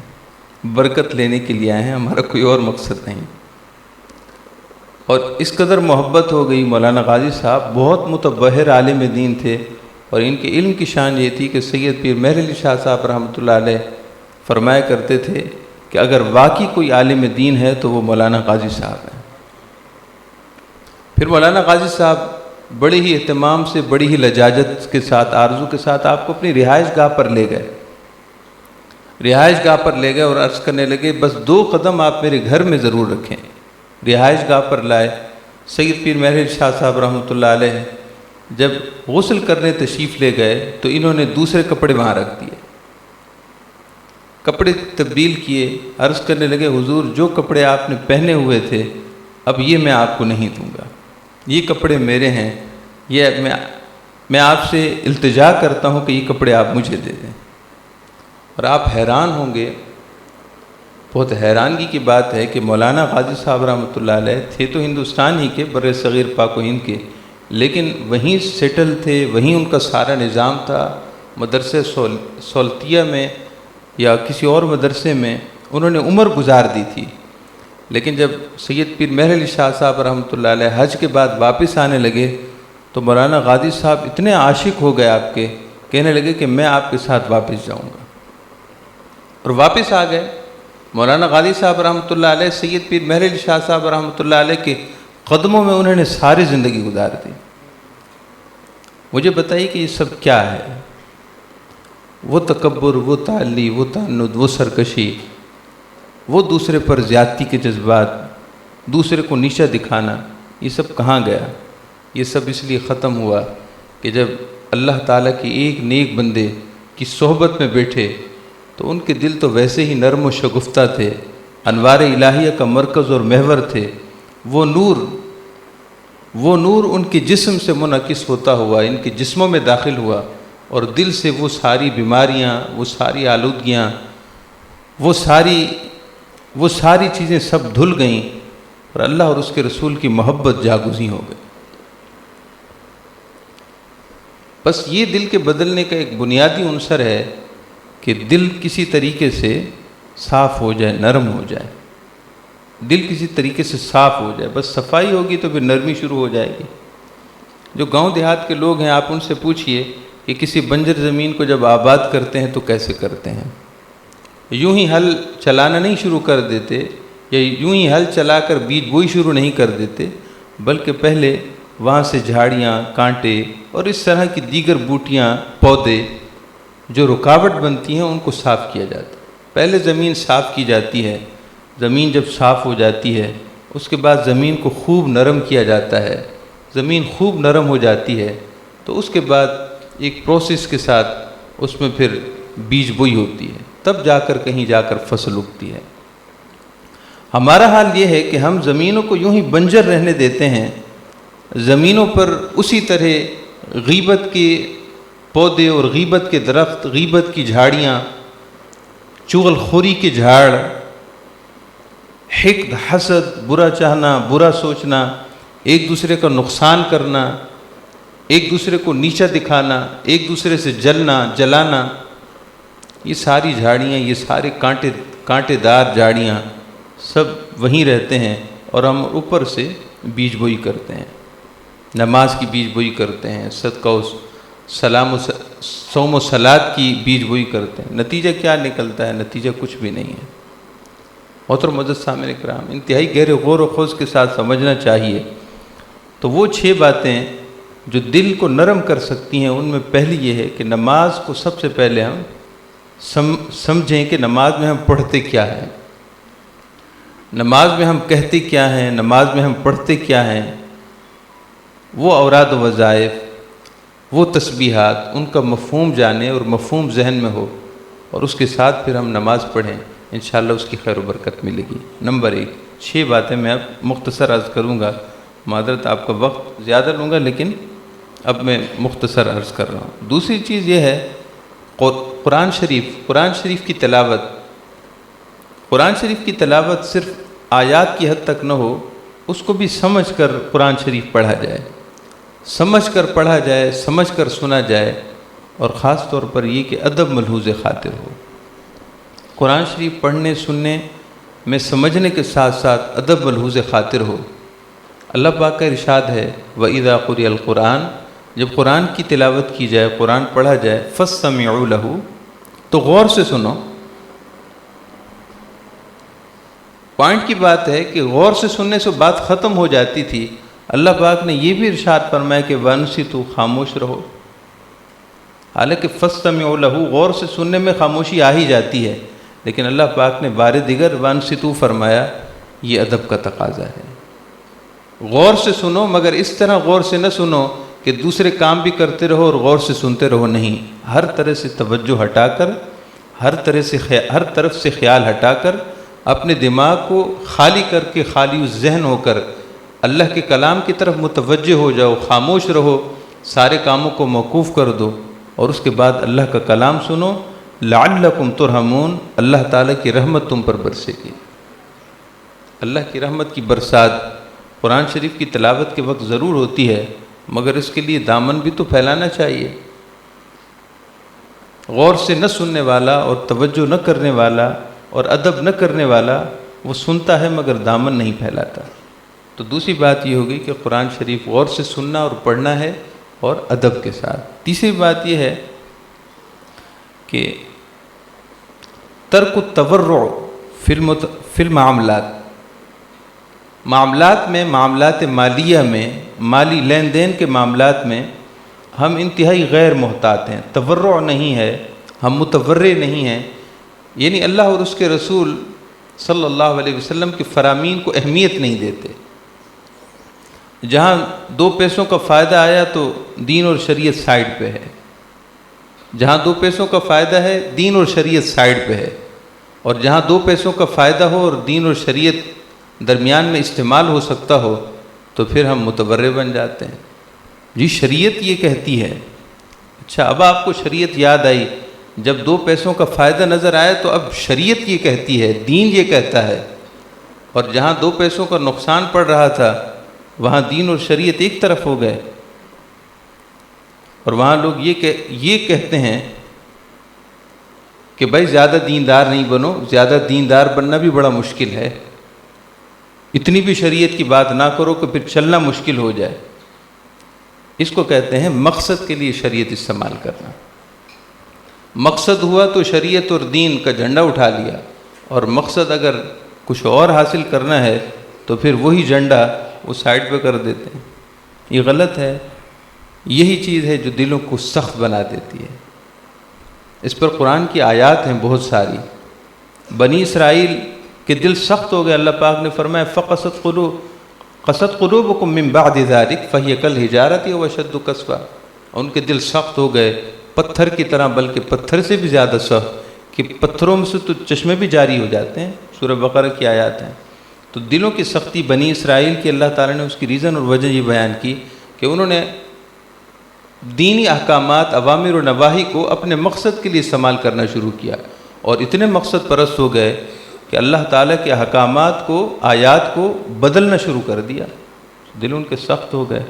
برکت لینے کے لیے آئے ہیں، ہمارا کوئی اور مقصد نہیں۔ اور اس قدر محبت ہو گئی۔ مولانا غازی صاحب بہت متبحر عالم دین تھے اور ان کے علم کی شان یہ تھی کہ سید پیر مہر علی شاہ صاحب رحمۃ اللہ علیہ فرمایا کرتے تھے کہ اگر واقعی کوئی عالم دین ہے تو وہ مولانا غازی صاحب ہیں۔ پھر مولانا غازی صاحب بڑے ہی اہتمام سے، بڑی ہی لجاجت کے ساتھ، آرزو کے ساتھ آپ کو اپنی رہائش گاہ پر لے گئے، اور عرض کرنے لگے بس 2 قدم آپ میرے گھر میں ضرور رکھیں۔ رہائش گاہ پر لائے۔ سید پیر مہر علی شاہ صاحب رحمۃ اللہ علیہ جب غسل کرنے تشریف لے گئے تو انہوں نے دوسرے کپڑے وہاں رکھ دیے، کپڑے تبدیل کیے، عرض کرنے لگے حضور جو کپڑے آپ نے پہنے ہوئے تھے اب یہ میں آپ کو نہیں دوں گا، یہ کپڑے میرے ہیں، یہ میں آپ سے التجا کرتا ہوں کہ یہ کپڑے آپ مجھے دے دیں۔ اور آپ حیران ہوں گے، بہت حیرانگی کی بات ہے کہ مولانا غازی صاحب رحمۃ اللہ علیہ تھے تو ہندوستان ہی کے، بر صغیر پاک و ہند کے، لیکن وہیں سیٹل تھے، وہیں ان کا سارا نظام تھا۔ مدرسے سولتیہ میں یا کسی اور مدرسے میں انہوں نے عمر گزار دی تھی، لیکن جب سید پیر مہر علی شاہ صاحب رحمۃ اللہ علیہ حج کے بعد واپس آنے لگے تو مولانا غازی صاحب اتنے عاشق ہو گئے آپ کے، کہنے لگے کہ میں آپ کے ساتھ واپس جاؤں گا، اور واپس آ گئے۔ مولانا غازی صاحب رحمۃ اللہ علیہ سید پیر مہر علی شاہ صاحب رحمۃ اللہ علیہ کے قدموں میں انہوں نے ساری زندگی گزار دی۔ مجھے بتائیے کہ یہ سب کیا ہے؟ وہ تکبر، وہ تعلی، وہ تعنت، وہ سرکشی، وہ دوسرے پر زیادتی کے جذبات، دوسرے کو نیچا دکھانا، یہ سب کہاں گیا؟ یہ سب اس لیے ختم ہوا کہ جب اللہ تعالیٰ کی ایک نیک بندے کی صحبت میں بیٹھے تو ان کے دل تو ویسے ہی نرم و شگفتہ تھے، انوار الہیہ کا مرکز اور محور تھے۔ وہ نور ان کے جسم سے منعکس ہوتا ہوا ان کے جسموں میں داخل ہوا، اور دل سے وہ ساری بیماریاں، وہ ساری آلودگیاں، وہ ساری چیزیں سب دھل گئیں، اور اللہ اور اس کے رسول کی محبت جاگزیں ہو گئی۔ بس یہ دل کے بدلنے کا ایک بنیادی عنصر ہے کہ دل کسی طریقے سے صاف ہو جائے، نرم ہو جائے، دل کسی طریقے سے صاف ہو جائے، بس صفائی ہوگی تو پھر نرمی شروع ہو جائے گی۔ جو گاؤں دیہات کے لوگ ہیں آپ ان سے پوچھئے کہ کسی بنجر زمین کو جب آباد کرتے ہیں تو کیسے کرتے ہیں؟ یوں ہی ہل چلانا نہیں شروع کر دیتے یا یوں ہی ہل چلا کر بیج بوئی شروع نہیں کر دیتے، بلکہ پہلے وہاں سے جھاڑیاں، کانٹے اور اس طرح کی دیگر بوٹیاں، پودے جو رکاوٹ بنتی ہیں ان کو صاف کیا جاتا ہے۔ پہلے زمین صاف کی جاتی ہے، زمین جب صاف ہو جاتی ہے اس کے بعد زمین کو خوب نرم کیا جاتا ہے، زمین خوب نرم ہو جاتی ہے تو اس کے بعد ایک پروسیس کے ساتھ اس میں پھر بیج بوئی ہوتی ہے، تب جا کر کہیں جا کر فصل اگتی ہے۔ ہمارا حال یہ ہے کہ ہم زمینوں کو یوں ہی بنجر رہنے دیتے ہیں، زمینوں پر اسی طرح غیبت کے پودے اور غیبت کے درخت، غیبت کی جھاڑیاں، چغل خوری کے جھاڑ، حقد، حسد، برا چاہنا، برا سوچنا، ایک دوسرے کا نقصان کرنا، ایک دوسرے کو نیچا دکھانا، ایک دوسرے سے جلنا، جلانا، یہ ساری جھاڑیاں، یہ سارے کانٹے دار جھاڑیاں سب وہیں رہتے ہیں، اور ہم اوپر سے بیج بوئی کرتے ہیں، نماز کی بیج بوئی کرتے ہیں، صدقہ و صوم و صلات کی بیج بوئی کرتے ہیں۔ نتیجہ کیا نکلتا ہے؟ نتیجہ کچھ بھی نہیں ہے۔ محترم معزز سامعین کرام، انتہائی گہرے غور و خوض کے ساتھ سمجھنا چاہیے۔ تو وہ 6 باتیں جو دل کو نرم کر سکتی ہیں، ان میں پہلی یہ ہے کہ نماز کو سب سے پہلے ہم سمجھیں کہ نماز میں ہم پڑھتے کیا ہیں، نماز میں ہم کہتے کیا ہیں، نماز میں ہم پڑھتے کیا ہیں۔ وہ اوراد و وظائف، وہ تسبیحات، ان کا مفہوم جانیں اور مفہوم ذہن میں ہو، اور اس کے ساتھ پھر ہم نماز پڑھیں، انشاءاللہ اس کی خیر و برکت ملے گی۔ نمبر 1، 6 باتیں میں اب مختصر عرض کروں گا، معذرت آپ کا وقت زیادہ لوں گا لیکن اب میں مختصر عرض کر رہا ہوں۔ دوسری چیز یہ ہے قرآن شریف کی تلاوت۔ قرآن شریف کی تلاوت صرف آیات کی حد تک نہ ہو، اس کو بھی سمجھ کر قرآن شریف پڑھا جائے، سمجھ کر پڑھا جائے، سمجھ کر سنا جائے، اور خاص طور پر یہ کہ ادب ملحوظ خاطر ہو۔ قرآن شریف پڑھنے سننے میں سمجھنے کے ساتھ ساتھ ادب ملحوظ خاطر ہو۔ اللہ پاک کا ارشاد ہے وَإِذَا قُرِئَ الْقُرْآنُ، جب قرآن کی تلاوت کی جائے، قرآن پڑھا جائے، فَاسْتَمِعُوا لَهُ، تو غور سے سنو۔ پوائنٹ کی بات ہے کہ غور سے سننے سے بات ختم ہو جاتی تھی، اللہ پاک نے یہ بھی ارشاد فرمایا کہ وَأَنصِتُوا، خاموش رہو۔ حالانکہ فَاسْتَمِعُوا لَهُ غور سے سننے میں خاموشی آ ہی جاتی ہے، لیکن اللہ پاک نے بار دیگر وَأَنصِتُوا فرمایا، یہ ادب کا تقاضا ہے۔ غور سے سنو، مگر اس طرح غور سے نہ سنو کہ دوسرے کام بھی کرتے رہو اور غور سے سنتے رہو، نہیں، ہر طرح سے توجہ ہٹا کر، ہر طرف سے خیال ہٹا کر، اپنے دماغ کو خالی کر کے، خالی ذہن ہو کر اللہ کے کلام کی طرف متوجہ ہو جاؤ، خاموش رہو، سارے کاموں کو موقوف کر دو، اور اس کے بعد اللہ کا کلام سنو، لعلکم ترحمون، اللہ تعالیٰ کی رحمت تم پر برسے گی۔ اللہ کی رحمت کی برسات قرآن شریف کی تلاوت کے وقت ضرور ہوتی ہے، مگر اس کے لیے دامن بھی تو پھیلانا چاہیے۔ غور سے نہ سننے والا اور توجہ نہ کرنے والا اور ادب نہ کرنے والا، وہ سنتا ہے مگر دامن نہیں پھیلاتا۔ تو دوسری بات یہ ہوگی کہ قرآن شریف غور سے سننا اور پڑھنا ہے، اور ادب کے ساتھ۔ تیسری بات یہ ہے کہ ترک التورع فی المعاملات، معاملات میں، معاملات مالیہ میں، مالی لین دین کے معاملات میں ہم انتہائی غیر محتاط ہیں، تورع نہیں ہے، ہم متورع نہیں ہیں، یعنی اللہ اور اس کے رسول صلی اللہ علیہ وسلم کے فرامین کو اہمیت نہیں دیتے۔ جہاں 2 پیسوں کا فائدہ آیا تو دین اور شریعت سائیڈ پہ ہے، جہاں 2 پیسوں کا فائدہ ہے دین اور شریعت سائیڈ پہ ہے، اور جہاں 2 پیسوں کا فائدہ ہو اور دین اور شریعت درمیان میں استعمال ہو سکتا ہو تو پھر ہم متورع بن جاتے ہیں۔ جی شریعت یہ کہتی ہے، اچھا اب آپ کو شریعت یاد آئی، جب 2 پیسوں کا فائدہ نظر آیا تو اب شریعت یہ کہتی ہے، دین یہ کہتا ہے، اور جہاں 2 پیسوں کا نقصان پڑ رہا تھا وہاں دین اور شریعت ایک طرف ہو گئے، اور وہاں لوگ یہ کہتے ہیں کہ بھائی زیادہ دیندار نہیں بنو، زیادہ دیندار بننا بھی بڑا مشکل ہے، اتنی بھی شریعت کی بات نہ کرو کہ پھر چلنا مشکل ہو جائے۔ اس کو کہتے ہیں مقصد کے لیے شریعت استعمال کرنا۔ مقصد ہوا تو شریعت اور دین کا جھنڈا اٹھا لیا، اور مقصد اگر کچھ اور حاصل کرنا ہے تو پھر وہی جھنڈا وہ سائڈ پہ کر دیتے ہیں۔ یہ غلط ہے۔ یہی چیز ہے جو دلوں کو سخت بنا دیتی ہے۔ اس پر قرآن کی آیات ہیں بہت ساری۔ بنی اسرائیل کے دل سخت ہو گئے، اللہ پاک نے فرمایا قَسَتْ قُلُوبُكُم مِّن بَعْدِ ذَلِكَ فَهِيَ كَالْحِجَارَةِ وَأَشَدُّ قَسْوَةً۔ ان کے دل سخت ہو گئے پتھر کی طرح، بلکہ پتھر سے بھی زیادہ سخت، کہ پتھروں میں سے تو چشمے بھی جاری ہو جاتے ہیں۔ سورہ بقرہ کی آیات ہیں۔ تو دلوں کی سختی بنی اسرائیل کی اللہ تعالیٰ نے اس کی ریزن اور وجہ یہ بیان کی کہ انہوں نے دینی احکامات، اوامر و نواہی کو اپنے مقصد کے لیے استعمال کرنا شروع کیا، اور اتنے مقصد پرست ہو گئے کہ اللہ تعالیٰ کے احکامات کو، آیات کو بدلنا شروع کر دیا، دل ان کے سخت ہو گئے۔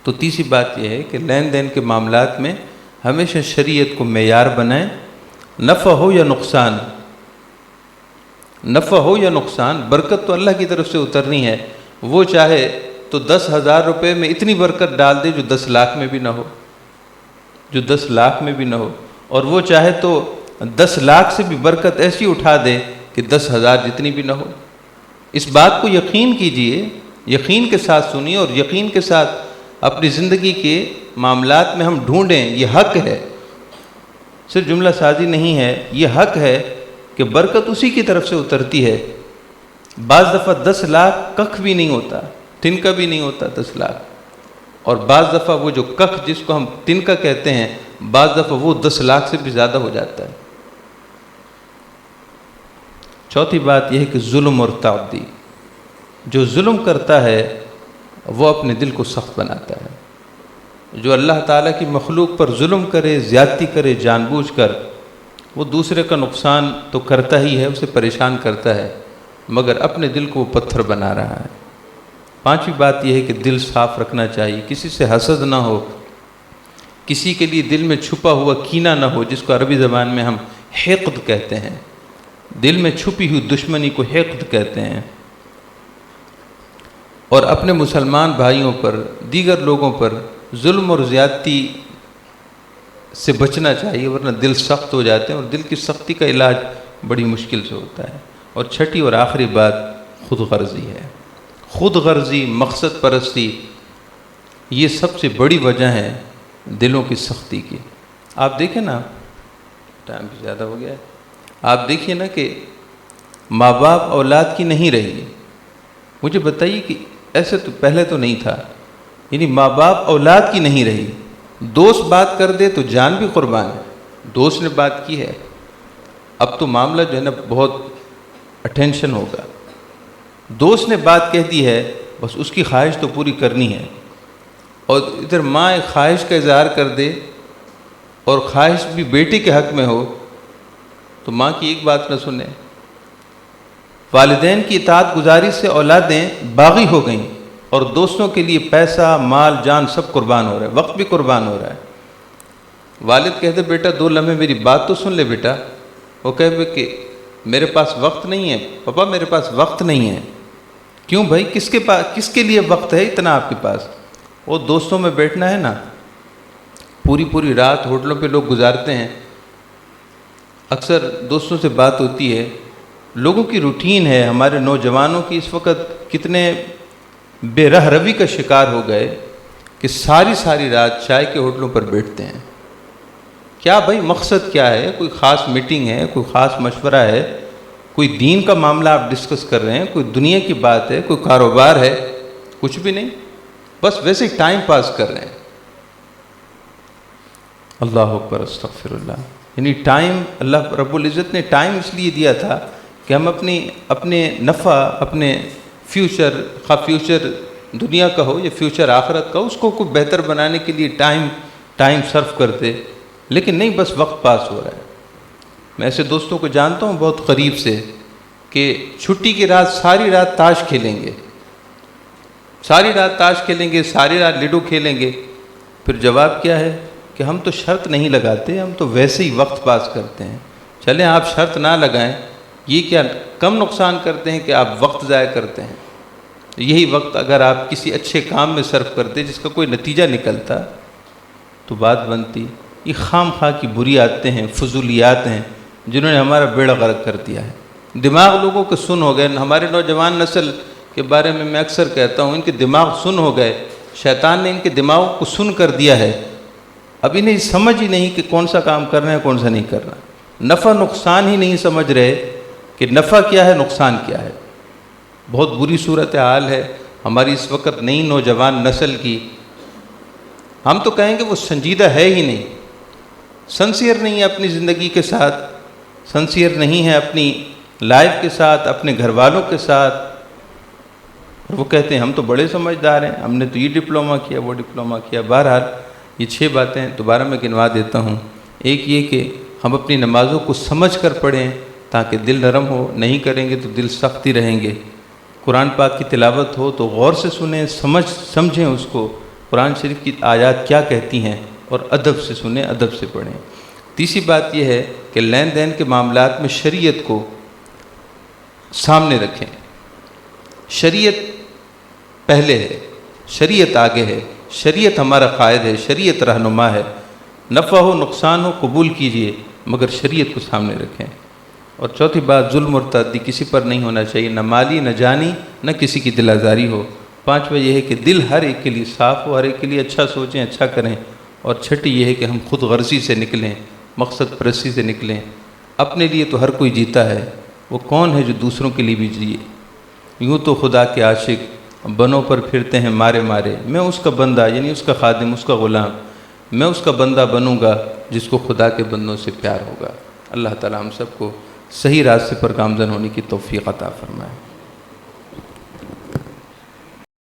تو تیسری بات یہ ہے کہ لین دین کے معاملات میں ہمیشہ شریعت کو معیار بنائیں، نفع ہو یا نقصان، نفع ہو یا نقصان، برکت تو اللہ کی طرف سے اترنی ہے۔ وہ چاہے تو 10,000 روپے میں اتنی برکت ڈال دے جو 10 لاکھ میں بھی نہ ہو، جو 10 لاکھ میں بھی نہ ہو، اور وہ چاہے تو 10 لاکھ سے بھی برکت ایسی اٹھا دے کہ 10,000 جتنی بھی نہ ہو۔ اس بات کو یقین کیجئے، یقین کے ساتھ سنیے، اور یقین کے ساتھ اپنی زندگی کے معاملات میں ہم ڈھونڈیں۔ یہ حق ہے، صرف جملہ سازی نہیں ہے، یہ حق ہے کہ برکت اسی کی طرف سے اترتی ہے۔ بعض دفعہ 10 لاکھ ککھ بھی نہیں ہوتا، تنکا بھی نہیں ہوتا 10 لاکھ، اور بعض دفعہ وہ جو ککھ جس کو ہم تنکا کہتے ہیں، بعض دفعہ وہ 10 لاکھ سے بھی زیادہ ہو جاتا ہے۔ چوتھی بات یہ ہے کہ ظلم اور تعدی، جو ظلم کرتا ہے وہ اپنے دل کو سخت بناتا ہے۔ جو اللہ تعالیٰ کی مخلوق پر ظلم کرے، زیادتی کرے جان بوجھ کر، وہ دوسرے کا نقصان تو کرتا ہی ہے، اسے پریشان کرتا ہے، مگر اپنے دل کو وہ پتھر بنا رہا ہے۔ پانچویں بات یہ ہے کہ دل صاف رکھنا چاہیے، کسی سے حسد نہ ہو، کسی کے لیے دل میں چھپا ہوا کینہ نہ ہو، جس کو عربی زبان میں ہم حقد کہتے ہیں۔ دل میں چھپی ہوئی دشمنی کو حقد کہتے ہیں۔ اور اپنے مسلمان بھائیوں پر، دیگر لوگوں پر ظلم اور زیادتی سے بچنا چاہیے، ورنہ دل سخت ہو جاتے ہیں، اور دل کی سختی کا علاج بڑی مشکل سے ہوتا ہے۔ اور چھٹی اور آخری بات خود غرضی ہے۔ خود غرضی، مقصد پرستی، یہ سب سے بڑی وجہ ہے دلوں کی سختی کی۔ آپ دیکھیں نا، ٹائم بھی زیادہ ہو گیا ہے، آپ دیکھیے نا کہ ماں باپ اولاد کی نہیں رہی۔ مجھے بتائیے کہ ایسے تو پہلے تو نہیں تھا، یعنی ماں باپ اولاد کی نہیں رہی۔ دوست بات کر دے تو جان بھی قربان ہے، دوست نے بات کی ہے، اب تو معاملہ جو ہے نا بہت اٹینشن ہوگا۔ دوست نے بات کہہ دی ہے، بس اس کی خواہش تو پوری کرنی ہے، اور ادھر ماں ایک خواہش کا اظہار کر دے اور خواہش بھی بیٹے کے حق میں ہو تو ماں کی ایک بات نہ سنیں۔ والدین کی اطاعت گزاری سے اولادیں باغی ہو گئیں، اور دوستوں کے لیے پیسہ، مال، جان سب قربان ہو رہا ہے، وقت بھی قربان ہو رہا ہے۔ والد کہتے بیٹا 2 لمحے میری بات تو سن لے بیٹا، وہ کہے کہ میرے پاس وقت نہیں ہے پاپا، میرے پاس وقت نہیں ہے۔ کیوں بھائی، کس کے لیے وقت ہے اتنا آپ کے پاس؟ وہ دوستوں میں بیٹھنا ہے نا، پوری رات ہوٹلوں پہ لوگ گزارتے ہیں، اکثر دوستوں سے بات ہوتی ہے۔ لوگوں کی روٹین ہے، ہمارے نوجوانوں کی اس وقت کتنے بے رہ روی کا شکار ہو گئے کہ ساری رات چائے کے ہوٹلوں پر بیٹھتے ہیں۔ کیا بھائی مقصد کیا ہے؟ کوئی خاص میٹنگ ہے، کوئی خاص مشورہ ہے، کوئی دین کا معاملہ آپ ڈسکس کر رہے ہیں، کوئی دنیا کی بات ہے، کوئی کاروبار ہے؟ کچھ بھی نہیں، بس ویسے ہی ٹائم پاس کر رہے ہیں۔ اللہ اکبر، استغفر اللہ۔ یعنی ٹائم، اللہ رب العزت نے ٹائم اس لیے دیا تھا کہ ہم اپنے نفع، اپنے فیوچر، خواہ فیوچر دنیا کا ہو یا فیوچر آخرت کا، اس کو کوئی بہتر بنانے کے لیے ٹائم صرف کرتے، لیکن نہیں، بس وقت پاس ہو رہا ہے۔ میں ایسے دوستوں کو جانتا ہوں بہت قریب سے کہ چھٹی کی رات ساری رات تاش کھیلیں گے، ساری رات تاش کھیلیں گے، ساری رات لڈو کھیلیں گے۔ پھر جواب کیا ہے کہ ہم تو شرط نہیں لگاتے، ہم تو ویسے ہی وقت پاس کرتے ہیں۔ چلیں آپ شرط نہ لگائیں، یہ کیا کم نقصان کرتے ہیں کہ آپ وقت ضائع کرتے ہیں؟ یہی وقت اگر آپ کسی اچھے کام میں صرف کرتے جس کا کوئی نتیجہ نکلتا تو بات بنتی۔ یہ خام خواہ کی بری عادتیں ہیں، فضولیات ہیں، جنہوں نے ہمارا بیڑا غرق کر دیا ہے۔ دماغ لوگوں کے سن ہو گئے۔ ہمارے نوجوان نسل کے بارے میں اکثر کہتا ہوں، ان کے دماغ سن ہو گئے، شیطان نے ان کے دماغوں کو سن کر دیا ہے۔ اب انہیں سمجھ ہی نہیں کہ کون سا کام کرنا ہے کون سا نہیں کرنا، نفع نقصان ہی نہیں سمجھ رہے کہ نفع کیا ہے نقصان کیا ہے۔ بہت بری صورتحال ہے ہماری اس وقت نئی نوجوان نسل کی۔ ہم تو کہیں گے وہ سنجیدہ ہے ہی نہیں، سنسیئر نہیں ہے اپنی زندگی کے ساتھ، سنسیئر نہیں ہے اپنی لائف کے ساتھ، اپنے گھر والوں کے ساتھ۔ اور وہ کہتے ہیں ہم تو بڑے سمجھدار ہیں، ہم نے تو یہ ڈپلومہ کیا وہ ڈپلومہ کیا۔ بہرحال یہ 6 باتیں دوبارہ میں گنوا دیتا ہوں۔ ایک یہ کہ ہم اپنی نمازوں کو سمجھ کر پڑھیں تاکہ دل نرم ہو، نہیں کریں گے تو دل سخت ہی رہیں گے۔ قرآن پاک کی تلاوت ہو تو غور سے سنیں، سمجھیں اس کو، قرآن شریف کی آیات کیا کہتی ہیں، اور ادب سے سنیں، ادب سے پڑھیں۔ تیسری بات یہ ہے کہ لین دین کے معاملات میں شریعت کو سامنے رکھیں۔ شریعت پہلے ہے، شریعت آگے ہے، شریعت ہمارا قائد ہے، شریعت رہنما ہے۔ نفع ہو نقصان ہو قبول کیجئے، مگر شریعت کو سامنے رکھیں۔ اور چوتھی بات، ظلم اور تعدی کسی پر نہیں ہونا چاہیے، نہ مالی نہ جانی، نہ کسی کی دل آزاری ہو۔ پانچواں یہ ہے کہ دل ہر ایک کے لیے صاف ہو، ہر ایک کے لیے اچھا سوچیں، اچھا کریں۔ اور چھٹی یہ ہے کہ ہم خود غرضی سے نکلیں، مقصد پرستی سے نکلیں۔ اپنے لیے تو ہر کوئی جیتا ہے، وہ کون ہے جو دوسروں کے لیے بھی جیے؟ یوں تو خدا کے عاشق بنوں پر پھرتے ہیں مارے مارے، میں اس کا بندہ یعنی اس کا خادم، اس کا غلام، میں اس کا بندہ بنوں گا جس کو خدا کے بندوں سے پیار ہوگا۔ اللہ تعالی ہم سب کو صحیح راستے پر گامزن ہونے کی توفیق عطا فرمائے۔